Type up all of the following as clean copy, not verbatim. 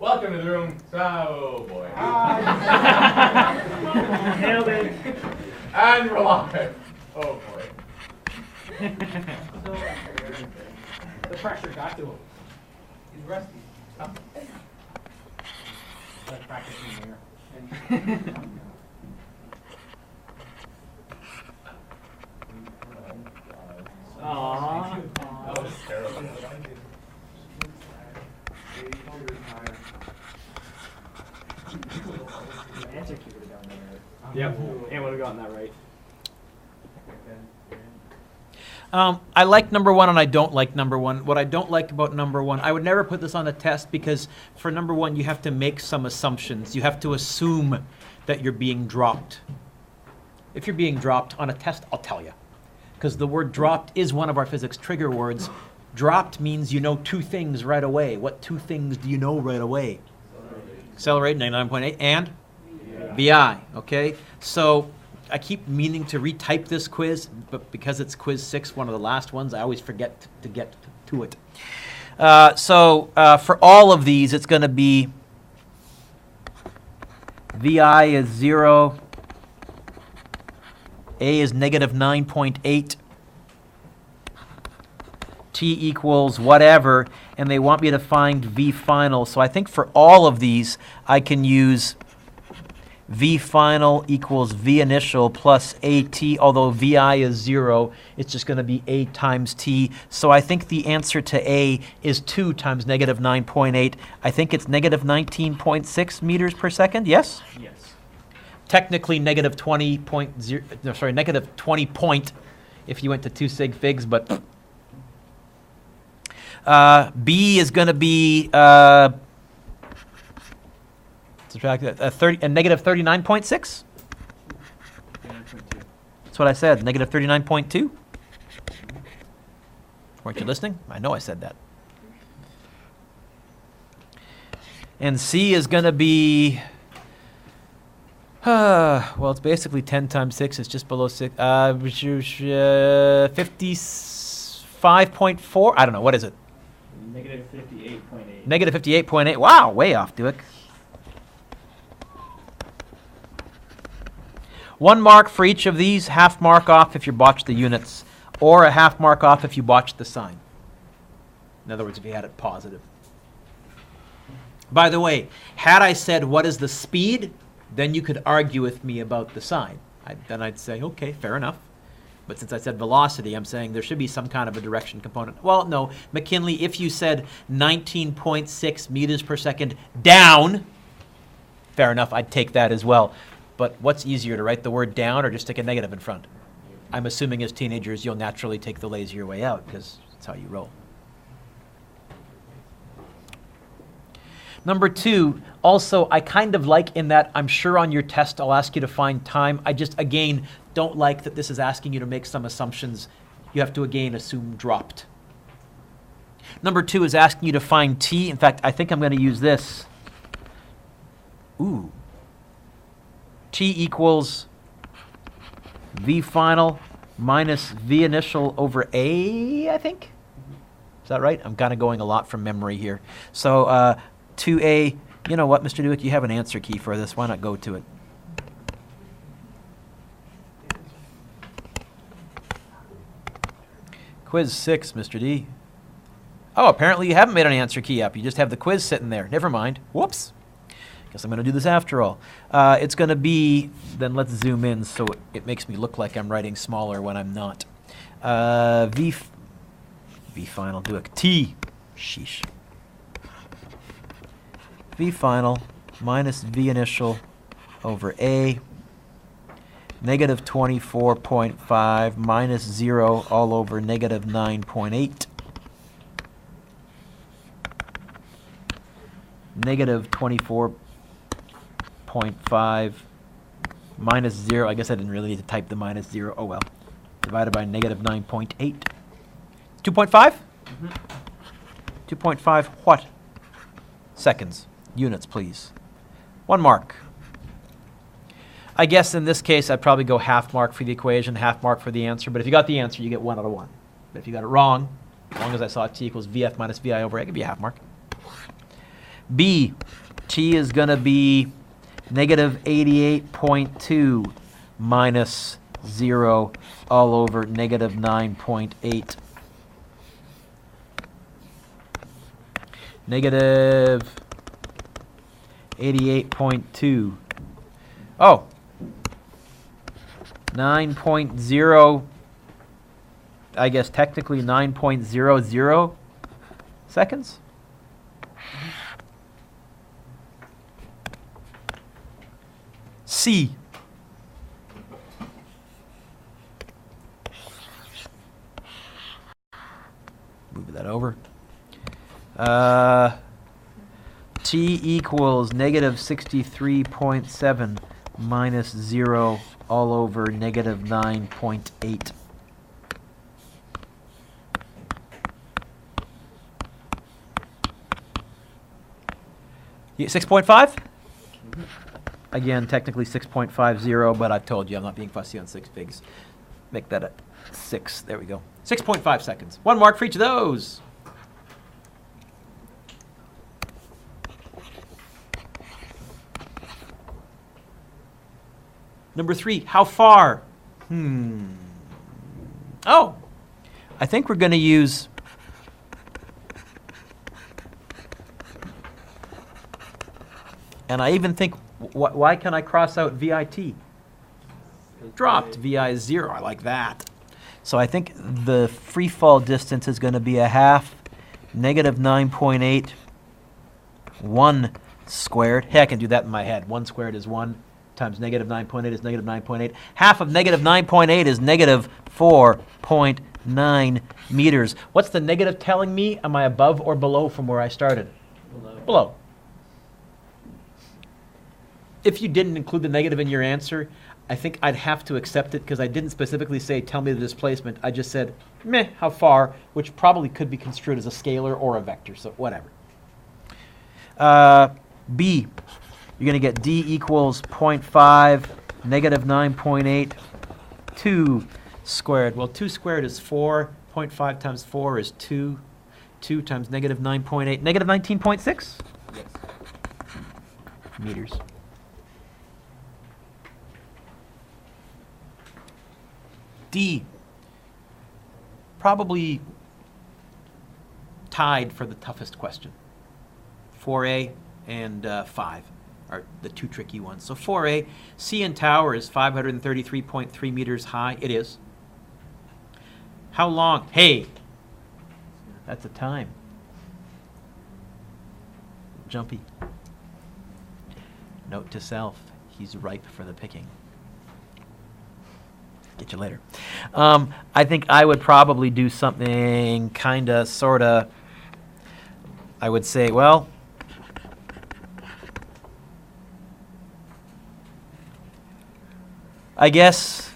Welcome to the room. Oh boy. Nailed it. And we're live. Oh boy. The pressure got to him. He's rusty. Like practicing here. Aww. That was terrible. Answer key would have gotten that right. Yep, and would have gotten that right. I like number one and I don't like number one. What I don't like about number one, I would never put this on a test because for number one, you have to make some assumptions. You have to assume that you're being dropped. If you're being dropped on a test, I'll tell you. Because the word dropped is one of our physics trigger words. Dropped means you know two things right away. What two things do you know right away? Accelerate, 99.8, and VI, okay? So I keep meaning to retype this quiz, but because it's quiz 6, one of the last ones, I always forget to get to it. For all of these, it's going to be VI is 0, A is negative 9.8, T equals whatever, and they want me to find V final. So I think for all of these, I can use V final equals V initial plus AT, although VI is 0, it's just going to be A times T. So I think the answer to A is 2 times negative 9.8. I think it's negative 19.6 meters per second, yes? Yes. Technically negative 20.0, no, sorry, negative 20 point if you went to 2 sig figs, but B is going to be subtract that, negative 39.6. That's what I said, negative 39.2. Weren't you listening? I know I said that. And C is going to be, well, it's basically 10 times 6. It's just below 6. 55.4. I don't know. What is it? Negative 58.8. Negative 58.8. Wow, way off, Dueck. 1 mark for each of these, half mark off if you botched the units, or a half mark off if you botched the sign. In other words, if you had it positive. By the way, had I said, what is the speed? Then you could argue with me about the sign. Then I'd say, okay, fair enough. But since I said velocity, I'm saying there should be some kind of a direction component. Well, no, McKinley, if you said 19.6 meters per second down, fair enough, I'd take that as well. But what's easier, to write the word down or just stick a negative in front? I'm assuming as teenagers you'll naturally take the lazier way out because that's how you roll. Number 2, also I kind of like in that I'm sure on your test I'll ask you to find time. I just, again, don't like that this is asking you to make some assumptions. You have to, again, assume dropped. Number 2 is asking you to find T. In fact, I think I'm going to use this. Ooh. T equals V final minus V initial over A, I think. Is that right? I'm kind of going a lot from memory here. So 2A, you know what, Mr. Dueck, you have an answer key for this. Why not go to it? Quiz 6, Mr. D. Oh, apparently you haven't made an answer key up. You just have the quiz sitting there. Never mind. Whoops. Guess I'm going to do this after all. It's going to be, then let's zoom in so it makes me look like I'm writing smaller when I'm not. V final, Dueck. T. Sheesh. V final minus V initial over A. Negative 24.5 minus 0 all over negative 9.8. Negative 24.5 minus 0. I guess I didn't really need to type the minus 0. Oh well. Divided by negative 9.8. 2.5? Mm-hmm. 2.5 what? Seconds. Units, please. 1 mark. I guess in this case, I'd probably go half mark for the equation, half mark for the answer. But if you got the answer, you get 1 out of 1. But if you got it wrong, as long as I saw T equals VF minus VI over A, I'd give you a half mark. B, t is going to be negative 88.2 minus 0 all over negative 9.8. Negative 88.2. Oh, 9.0, I guess technically 9.00 seconds. C. Move that over. T equals negative 63.7 minus 0 all over negative 9.8. Yeah, 6.5? Again, technically 6.50, but I've told you I'm not being fussy on six figs. Make that a 6. There we go. 6.5 seconds. 1 mark for each of those. Number 3, how far? Oh, I think we're going to use and I even think, why can I cross out VIT? Dropped. VI is 0. I like that. So I think the free fall distance is going to be a half negative 9.8 1 squared. Hey, I can do that in my head. 1 squared is 1 times negative 9.8 is negative 9.8. Half of negative 9.8 is negative 4.9 meters. What's the negative telling me? Am I above or below from where I started? Below. If you didn't include the negative in your answer, I think I'd have to accept it because I didn't specifically say, tell me the displacement. I just said, meh, how far, which probably could be construed as a scalar or a vector, so whatever. B, you're going to get D equals 0.5, negative 9.8, 2 squared. Well, 2 squared is 4. 0.5 times 4 is 2. 2 times negative 9.8, negative 19.6? Yes. Meters. D, probably tied for the toughest question. 4A and 5 are the two tricky ones. So 4A, CN Tower is 533.3 meters high. It is. How long? Hey, that's a time. Jumpy. Note to self, he's ripe for the picking. Get you later. I think I would probably do something kind of, sort of, I would say, well, I guess,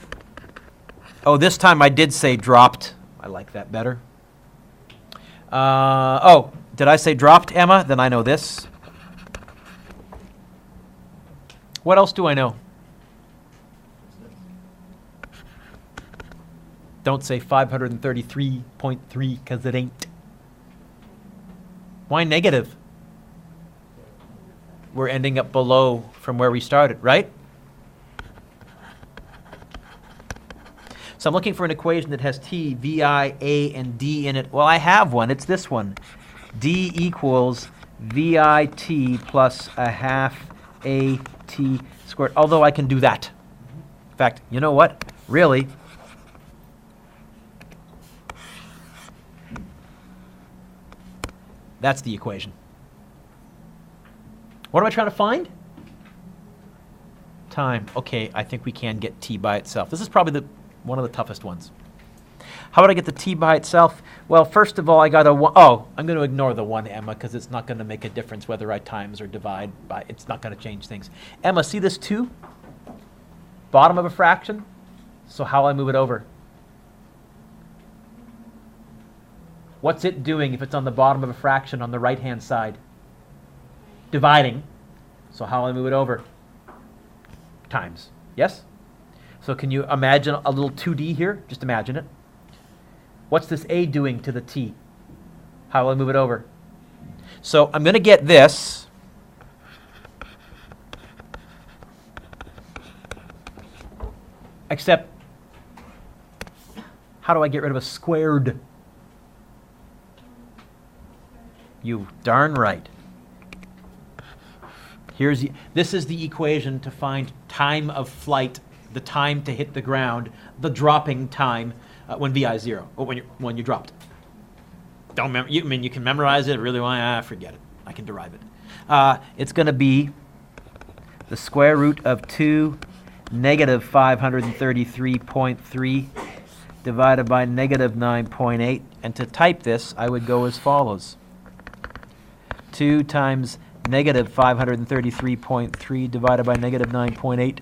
oh, this time I did say dropped. I like that better. Oh, did I say dropped, Emma? Then I know this. What else do I know? Don't say 533.3 because it ain't. Why negative? We're ending up below from where we started, right? So I'm looking for an equation that has T, VI, A, and D in it. Well, I have one. It's this one. D equals VIT plus a half AT squared. Although I can do that. In fact, you know what? Really, that's the equation. What am I trying to find? Time. Okay, I think we can get T by itself. This is probably one of the toughest ones. How would I get the T by itself? Well, first of all, I got a 1. Oh, I'm going to ignore the 1, Emma, because it's not going to make a difference whether I times or divide by. It's not going to change things. Emma, see this 2? Bottom of a fraction? So how will I move it over? What's it doing if it's on the bottom of a fraction on the right-hand side? Dividing. So how will I move it over? Times. Yes? So can you imagine a little 2D here? Just imagine it. What's this A doing to the T? How will I move it over? So I'm going to get this. Except, how do I get rid of a squared? You darn right. This is the equation to find time of flight, the time to hit the ground, the dropping time when VI is 0, or when you dropped. Don't remember. You can memorize it. Really want? Forget it. I can derive it. It's going to be the square root of 2 negative 533.3 divided by negative 9.8. And to type this, I would go as follows: 2 times negative 533.3 divided by negative 9.8.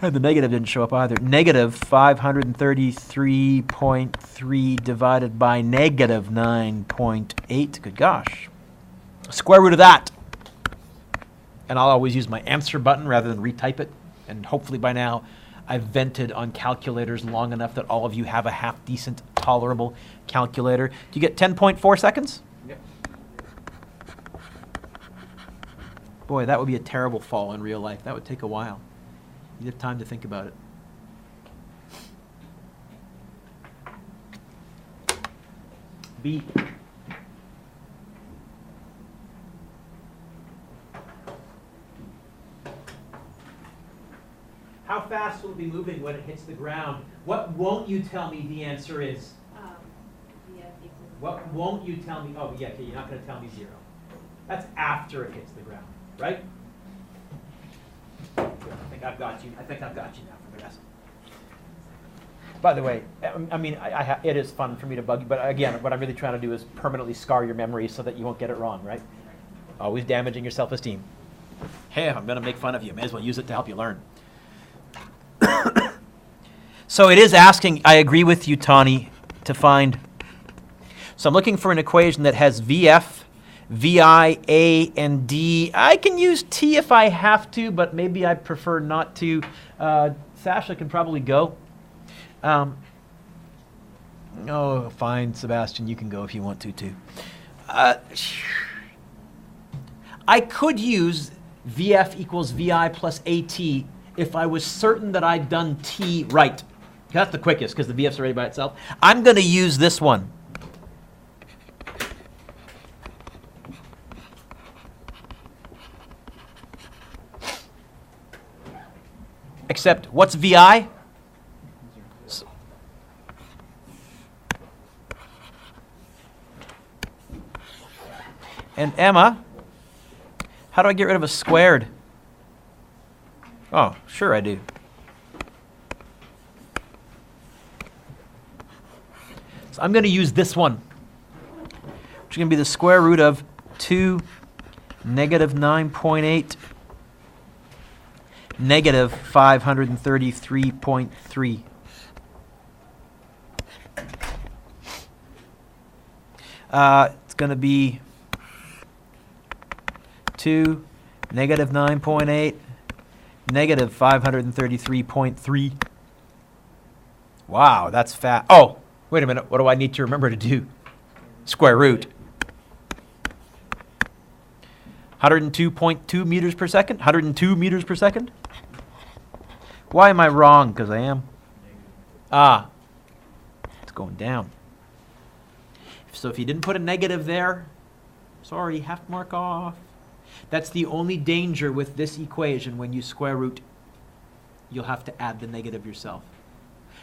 And the negative didn't show up either. Negative 533.3 divided by negative 9.8. Good gosh. Square root of that. And I'll always use my answer button rather than retype it. And hopefully by now I've vented on calculators long enough that all of you have a half-decent, tolerable calculator. Do you get 10.4 seconds? Yep. Boy, that would be a terrible fall in real life. That would take a while. You have time to think about it. B. How fast will it be moving when it hits the ground? What won't you tell me the answer is? What won't you tell me? Oh, yeah, okay, you're not going to tell me 0. That's after it hits the ground, right? I think I've got you. I think I've got you now for the rest. By the way, I mean, it is fun for me to bug you, but again, what I'm really trying to do is permanently scar your memory so that you won't get it wrong, right? Always damaging your self-esteem. Hey, I'm going to make fun of you. May as well use it to help you learn. So it is asking, I agree with you, Tawny, to find. So I'm looking for an equation that has VF, VI, A, and D. I can use T if I have to, but maybe I prefer not to. Sasha can probably go. Oh, fine, Sebastian, you can go if you want to, too. I could use VF equals VI plus AT if I was certain that I'd done T right. That's the quickest, because the VF's already by itself. I'm going to use this one. Except, what's VI? And Emma, how do I get rid of a squared? Oh, sure I do. So I'm going to use this one, which is going to be the square root of 2 negative 9.8 negative 533.3. It's going to be 2 negative 9.8 negative 533.3. Wow, that's fast. Oh, wait a minute. What do I need to remember to do? Square root. 102.2 meters per second? 102 meters per second? Why am I wrong? Because I am. Ah, it's going down. So if you didn't put a negative there, sorry, half mark off. That's the only danger with this equation. When you square root, you'll have to add the negative yourself.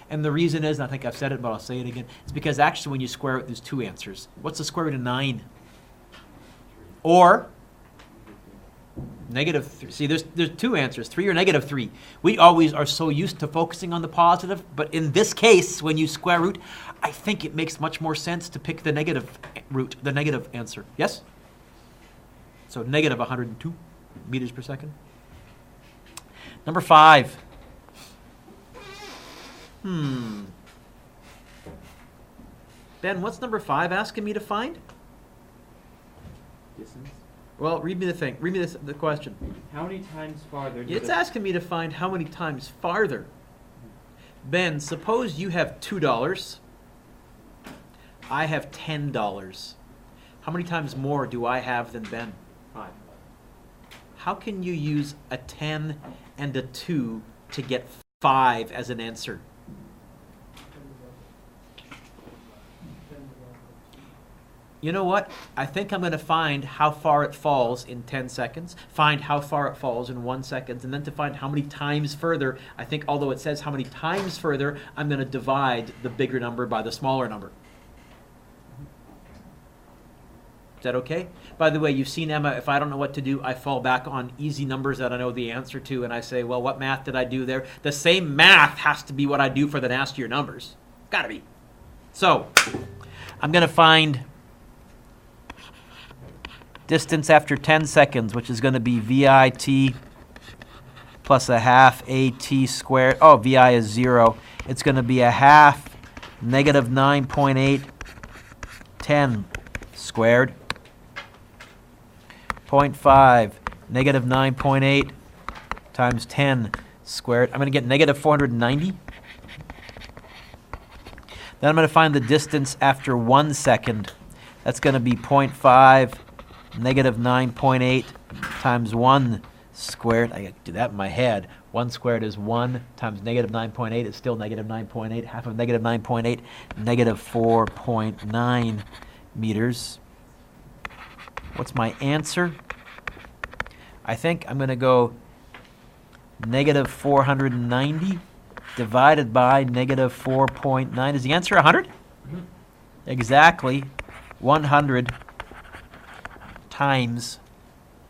And the reason is, and I think I've said it, but I'll say it again, it's because actually when you square root, there's two answers. What's the square root of 9? Or negative 3. See, there's two answers, 3 or negative 3. We always are so used to focusing on the positive, but in this case, when you square root, I think it makes much more sense to pick the negative root, the negative answer. Yes? So negative 102 meters per second. Number 5. Ben, what's number 5 asking me to find? Distance. Well, read me the thing. Read me the question. How many times farther? It's asking me to find how many times farther. Ben, suppose you have $2. I have $10. How many times more do I have than Ben? 5. How can you use a 10 and a 2 to get 5 as an answer? You know what? I think I'm going to find how far it falls in 10 seconds, find how far it falls in 1 second, and then to find how many times further. I think although it says how many times further, I'm going to divide the bigger number by the smaller number. Is that okay? By the way, you've seen, Emma, if I don't know what to do, I fall back on easy numbers that I know the answer to, and I say, well, what math did I do there? The same math has to be what I do for the nastier numbers. Gotta be. So, I'm going to find distance after 10 seconds, which is going to be VIT plus a half AT squared. Oh, VI is 0. It's going to be a half negative 9.8 10 squared. 0.5 negative 9.8 times 10 squared. I'm going to get negative 490. Then I'm going to find the distance after 1 second. That's going to be 0.5 negative 9.8 times 1 squared. I got to do that in my head. 1 squared is 1 times negative 9.8 is still negative 9.8. Half of negative 9.8, negative 4.9 meters. What's my answer? I think I'm going to go negative 490 divided by negative 4.9. Is the answer 100? Mm-hmm. Exactly 100 times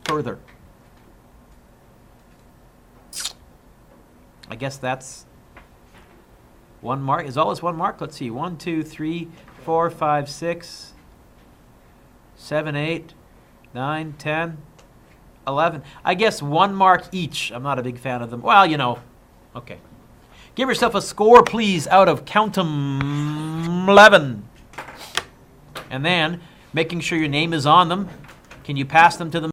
further. I guess that's 1 mark. Is always 1 mark? Let's see. 1, 2, 3, 4, 5, 6, 7, 8, 9, 10, 11. I guess 1 mark each. I'm not a big fan of them. Well, you know. Okay. Give yourself a score, please, out of count 'em 11. And then, making sure your name is on them. Can you pass them to the